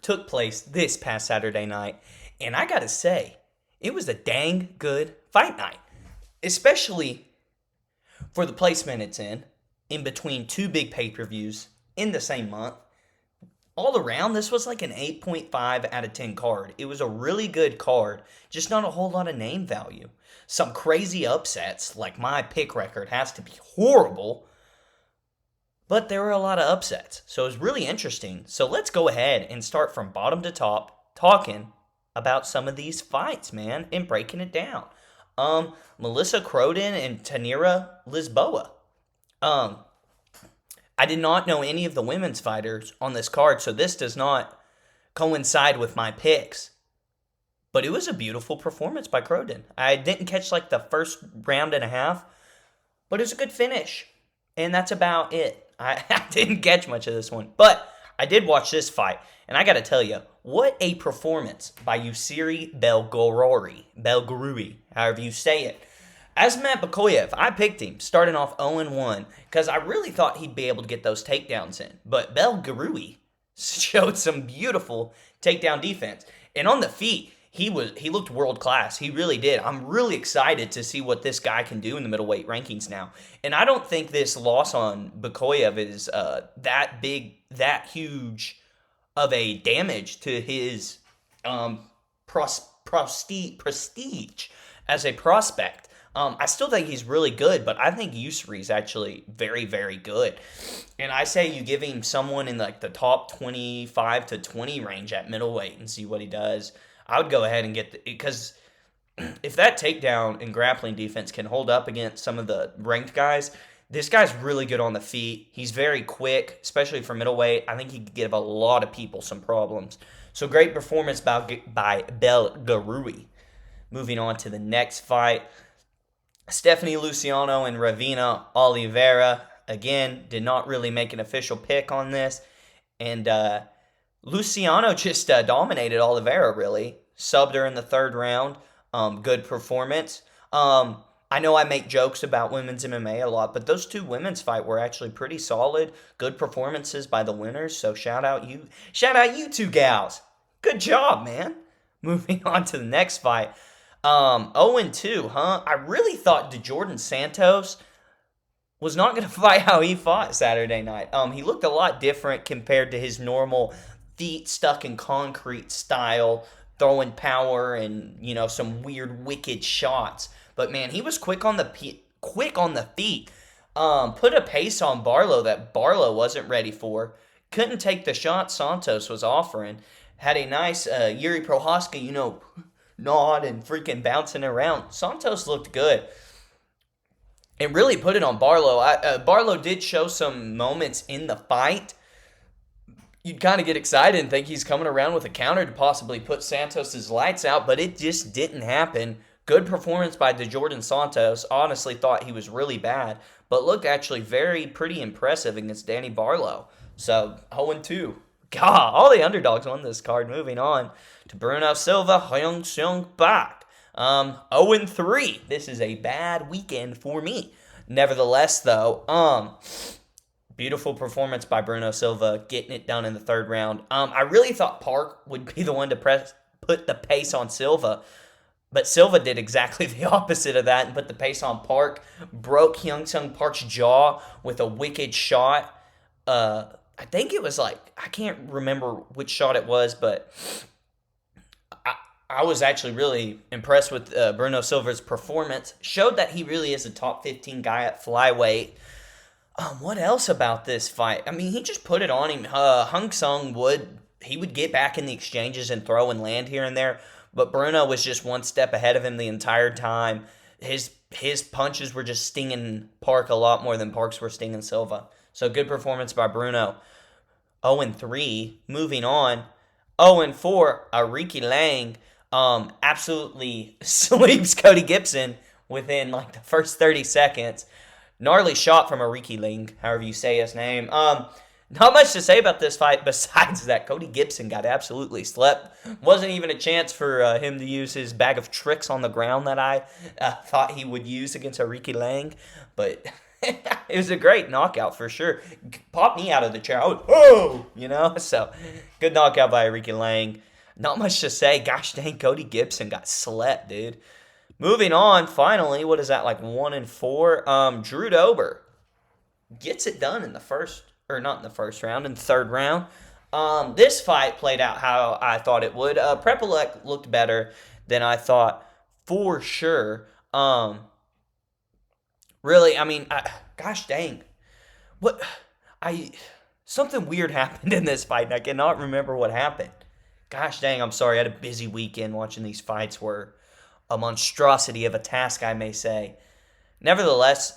took place this past Saturday night, and I gotta say, it was a dang good fight night, especially for the placement it's in between two big pay-per-views in the same month. All around, this was like an 8.5 out of 10 card. It was a really good card, just not a whole lot of name value. Some crazy upsets, like my pick record has to be horrible, but there were a lot of upsets. So it was really interesting. So let's go ahead and start from bottom to top talking about some of these fights, man, and breaking it down. Melissa Croden and Tanira Lisboa. Um, I did not know any of the women's fighters on this card, so this does not coincide with my picks. But it was a beautiful performance by Croden. I didn't catch like the first round and a half, but it was a good finish. And that's about it. I didn't catch much of this one, but I did watch this fight, and I got to tell you, what a performance by Yusiri Belgorui, however you say it. Asmat Bakoyev, I picked him starting off 0-1 because I really thought he'd be able to get those takedowns in. But Belgorui showed some beautiful takedown defense. And on the feet, he looked world class. He really did. I'm really excited to see what this guy can do in the middleweight rankings now. And I don't think this loss on Bakoyev is that big, that huge of a damage to his prestige as a prospect. I still think he's really good, but I think Usri is actually very, very good. And I say you give him someone in like the top 25 to 20 range at middleweight and see what he does. I would go ahead and get because if that takedown and grappling defense can hold up against some of the ranked guys, this guy's really good on the feet. He's very quick, especially for middleweight. I think he could give a lot of people some problems. So great performance by Belgorui. Moving on to the next fight. Stephanie Luciano and Ravina Oliveira, again, did not really make an official pick on this. And Luciano just dominated Oliveira, really. Subbed her in the third round. Good performance. I know I make jokes about women's MMA a lot, but those two women's fight were actually pretty solid. Good performances by the winners, so shout out you two gals. Good job, man. Moving on to the next fight. 0-2, huh? I really thought DeJordan Santos was not going to fight how he fought Saturday night. He looked a lot different compared to his normal feet stuck in concrete style, throwing power and, some weird wicked shots. But man, he was quick on the feet. Put a pace on Barlow that Barlow wasn't ready for. Couldn't take the shot Santos was offering. Had a nice Yuri Prohaska, nod and freaking bouncing around. Santos looked good. And really put it on Barlow. Barlow did show some moments in the fight. You'd kind of get excited and think he's coming around with a counter to possibly put Santos' lights out, but it just didn't happen. Good performance by DeJordan Santos. Honestly thought he was really bad, but looked actually pretty impressive against Danny Barlow. So, 0-2. God, all the underdogs on this card. Moving on to Bruno Silva, Hyung Seung Bak. 0-3. This is a bad weekend for me. Nevertheless, though, beautiful performance by Bruno Silva, getting it done in the third round. I really thought Park would be the one to put the pace on Silva, but Silva did exactly the opposite of that and put the pace on Park. Broke Hyung Seung Park's jaw with a wicked shot. I think it was I can't remember which shot it was, but I was actually really impressed with Bruno Silva's performance. Showed that he really is a top 15 guy at flyweight. What else about this fight? I mean, he just put it on him. Hung Sung would get back in the exchanges and throw and land here and there, but Bruno was just one step ahead of him the entire time. His punches were just stinging Park a lot more than Park's were stinging Silva. So good performance by Bruno. 0-3. Moving on. 0-4. Ariki Lang absolutely sweeps Cody Gibson within the first 30 seconds. Gnarly shot from Ariki Lang, however you say his name. Not much to say about this fight besides that Cody Gibson got absolutely slept. Wasn't even a chance for him to use his bag of tricks on the ground that I thought he would use against Ariki Lang. But It was a great knockout for sure. Popped me out of the chair. I was, oh, So, good knockout by Enrique Lang. Not much to say. Gosh dang, Cody Gibson got slept, dude. Moving on, finally, what is that, like 1-4? Drew Dober gets it done in the first, or not in the first round, in the third round. This fight played out how I thought it would. Prepolek looked better than I thought for sure. Really, I mean, gosh dang. Something weird happened in this fight, and I cannot remember what happened. Gosh dang, I'm sorry. I had a busy weekend watching these fights were a monstrosity of a task, I may say. Nevertheless,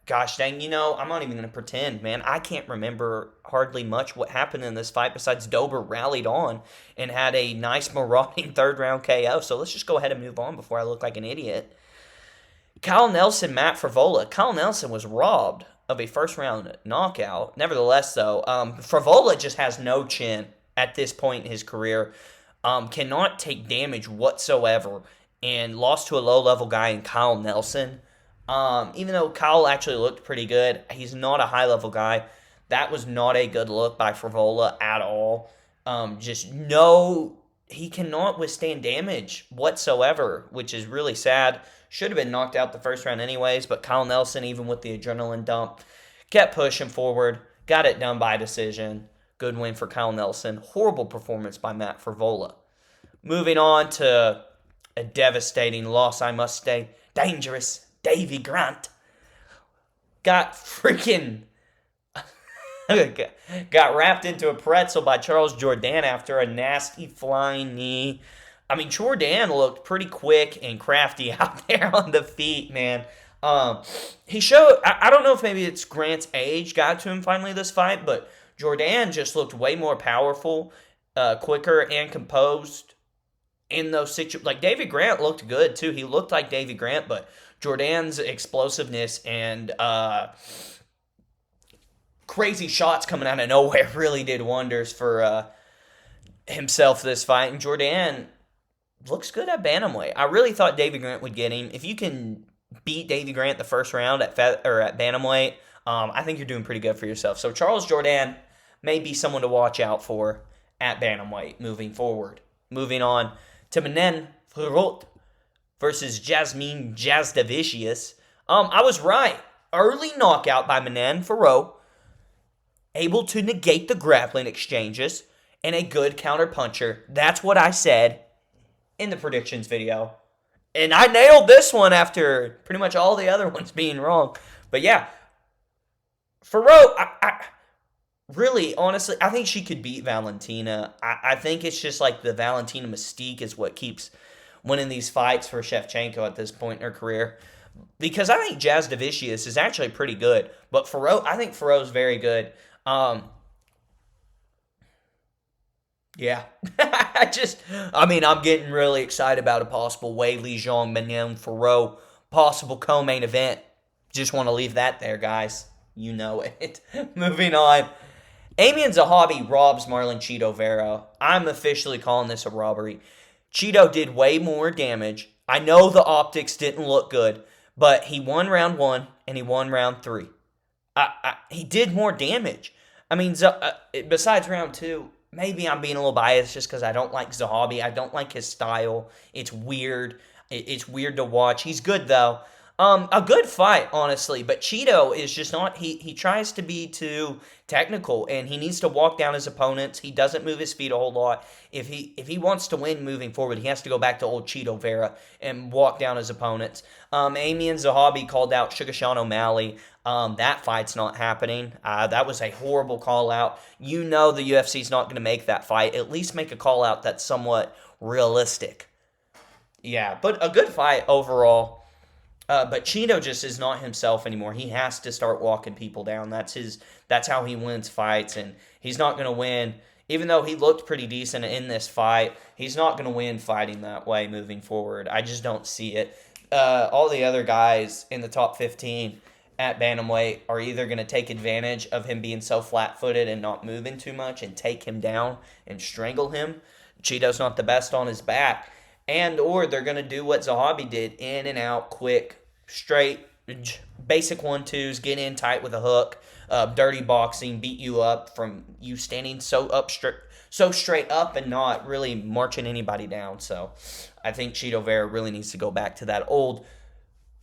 gosh dang, I'm not even going to pretend, man. I can't remember hardly much what happened in this fight besides Dober rallied on and had a nice marauding third round KO. So let's just go ahead and move on before I look like an idiot. Kyle Nelson, Matt Frevola. Kyle Nelson was robbed of a first round knockout. Nevertheless, though, Frevola just has no chin at this point in his career. Cannot take damage whatsoever and lost to a low level guy in Kyle Nelson. Even though Kyle actually looked pretty good, he's not a high level guy. That was not a good look by Frevola at all. He cannot withstand damage whatsoever, which is really sad. Should have been knocked out the first round anyways, but Kyle Nelson, even with the adrenaline dump, kept pushing forward, got it done by decision. Good win for Kyle Nelson. Horrible performance by Matt Frevola. Moving on to a devastating loss, I must say. Dangerous Davy Grant got wrapped into a pretzel by Charles Jourdain after a nasty flying knee. I mean, Jourdain looked pretty quick and crafty out there on the feet, man. He showed, I don't know if maybe it's Grant's age got to him finally this fight, but Jourdain just looked way more powerful, quicker, and composed in those situations. Like, Davy Grant looked good, too. He looked like Davy Grant, but Jourdain's explosiveness and crazy shots coming out of nowhere really did wonders for himself this fight. And Jourdain looks good at bantamweight. I really thought Davy Grant would get him. If you can beat Davy Grant the first round at bantamweight, I think you're doing pretty good for yourself. So Charles Jourdain may be someone to watch out for at bantamweight moving forward. Moving on to Manon Fiorot versus Jasmine Jasdavicius. I was right. Early knockout by Manon Fiorot, able to negate the grappling exchanges, and a good counterpuncher. That's what I said in the predictions video. And I nailed this one after pretty much all the other ones being wrong. But yeah, Fiorot, I really, honestly, I think she could beat Valentina. I think it's just like the Valentina mystique is what keeps winning these fights for Shevchenko at this point in her career. Because I think Jasdavicius is actually pretty good. But I think Fiorot's very good. Yeah. I'm getting really excited about a possible Weili Zhang Manon Fiorot possible co-main event. Just want to leave that there, guys. You know it. Moving on. Amian Zahabi robs Marlon Chito Vera. I'm officially calling this a robbery. Chito did way more damage. I know the optics didn't look good, but he won round 1 and he won round 3. He did more damage. I mean, besides round 2, maybe I'm being a little biased just because I don't like Zahabi. I don't like his style. It's weird. It's weird to watch. He's good, though. A good fight, honestly, but Chito is just not, he tries to be too technical, and he needs to walk down his opponents. He doesn't move his feet a whole lot. If he wants to win moving forward, he has to go back to old Chito Vera and walk down his opponents. Amian Zahabi called out Sugar Sean O'Malley. That fight's not happening. That was a horrible call out. You know the UFC's not going to make that fight. At least make a call out that's somewhat realistic. Yeah, but a good fight overall. But Chito just is not himself anymore. He has to start walking people down. That's how he wins fights, and he's not going to win. Even though he looked pretty decent in this fight, he's not going to win fighting that way moving forward. I just don't see it. All the other guys in the top 15 at bantamweight are either going to take advantage of him being so flat-footed and not moving too much and take him down and strangle him. Chito's not the best on his back. Or they're going to do what Zahabi did, in and out, quick, straight, basic 1-2s, get in tight with a hook, dirty boxing, beat you up from you standing so straight up and not really marching anybody down. So I think Chito Vera really needs to go back to that old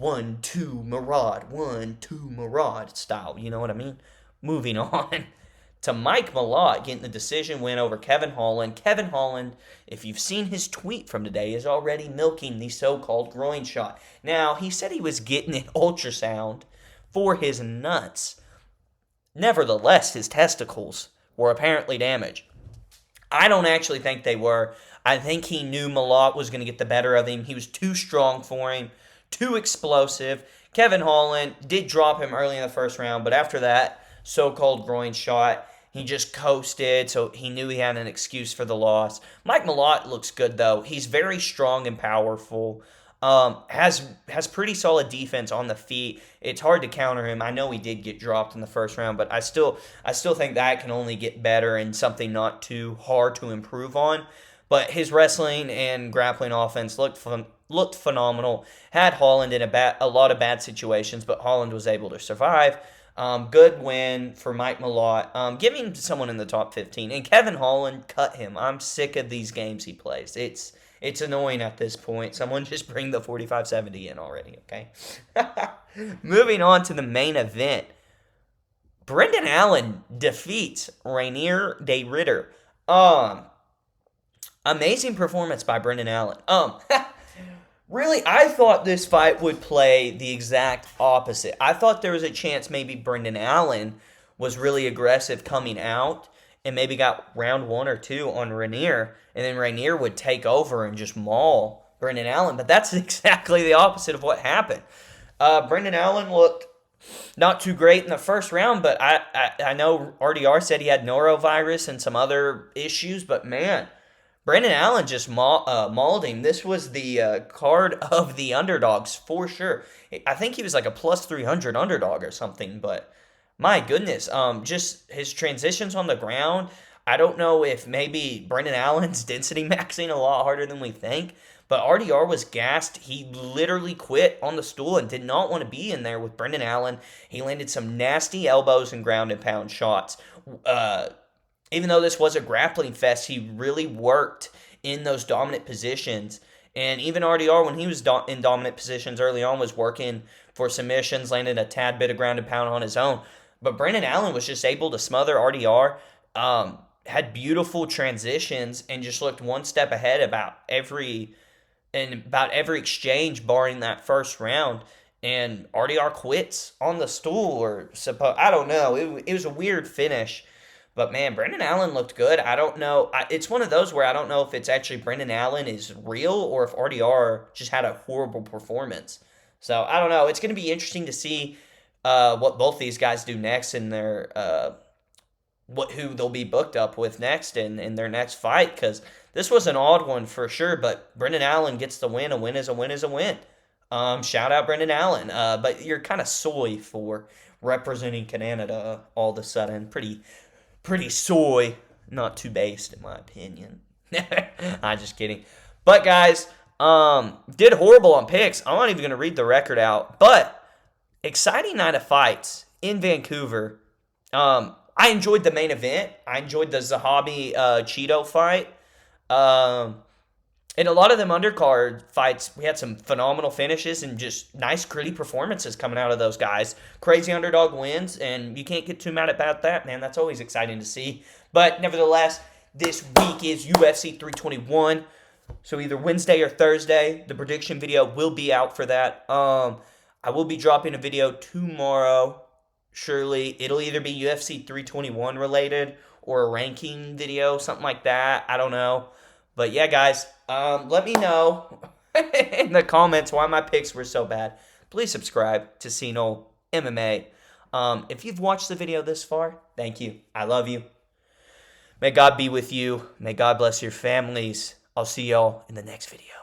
1-2 Marad style. You know what I mean? Moving on to Mike Malott getting the decision win over Kevin Holland. Kevin Holland, if you've seen his tweet from today, is already milking the so-called groin shot. Now, he said he was getting an ultrasound for his nuts. Nevertheless, his testicles were apparently damaged. I don't actually think they were. I think he knew Malott was going to get the better of him. He was too strong for him, too explosive. Kevin Holland did drop him early in the first round, but after that so-called groin shot, he just coasted, so he knew he had an excuse for the loss. Mike Malott looks good, though. He's very strong and powerful. Has pretty solid defense on the feet. It's hard to counter him. I know he did get dropped in the first round, but I still think that can only get better and something not too hard to improve on. But his wrestling and grappling offense looked phenomenal. Had Holland in a lot of bad situations, but Holland was able to survive. Good win for Mike Malott. Give him to someone in the top 15. And Kevin Holland, cut him. I'm sick of these games he plays. It's annoying at this point. Someone just bring the 45-70 in already, okay? Moving on to the main event. Brendan Allen defeats Rainier de Ritter. Amazing performance by Brendan Allen. Really, I thought this fight would play the exact opposite. I thought there was a chance maybe Brendan Allen was really aggressive coming out and maybe got round 1 or 2 on Rainier, and then Rainier would take over and just maul Brendan Allen. But that's exactly the opposite of what happened. Brendan Allen looked not too great in the first round, but I know RDR said he had norovirus and some other issues, but man, Brendan Allen just mauled him. This was the card of the underdogs for sure. I think he was like a plus 300 underdog or something, but my goodness, just his transitions on the ground. I don't know if maybe Brendan Allen's density maxing a lot harder than we think, but RDR was gassed. He literally quit on the stool and did not want to be in there with Brendan Allen. He landed some nasty elbows and ground and pound shots. Even though this was a grappling fest, he really worked in those dominant positions. And even RDR, when he was in dominant positions early on, was working for submissions, landed a tad bit of ground and pound on his own. But Brendan Allen was just able to smother RDR, had beautiful transitions, and just looked one step ahead about every exchange, barring that first round. And RDR quits on the stool, or I don't know. It was a weird finish. But, man, Brendan Allen looked good. I don't know. It's one of those where I don't know if it's actually Brendan Allen is real or if RDR just had a horrible performance. So, I don't know. It's going to be interesting to see what both these guys do next in their who they'll be booked up with next in their next fight, because this was an odd one for sure, but Brendan Allen gets the win. A win is a win is a win. Shout out Brendan Allen. But you're kind of soy for representing Canada all of a sudden. Pretty soy, not too based in my opinion. I'm just kidding. But guys, did horrible on picks. I'm not even going to read the record out. But exciting night of fights in Vancouver. I enjoyed the main event. I enjoyed the Zahabi Cheeto fight. And a lot of them undercard fights, we had some phenomenal finishes and just nice, gritty performances coming out of those guys. Crazy underdog wins, and you can't get too mad about that, man. That's always exciting to see. But nevertheless, this week is UFC 321. So either Wednesday or Thursday, the prediction video will be out for that. I will be dropping a video tomorrow. Surely it'll either be UFC 321 related or a ranking video, something like that. I don't know. But yeah, guys, let me know in the comments why my picks were so bad. Please subscribe to Cino MMA. If you've watched the video this far, thank you. I love you. May God be with you. May God bless your families. I'll see y'all in the next video.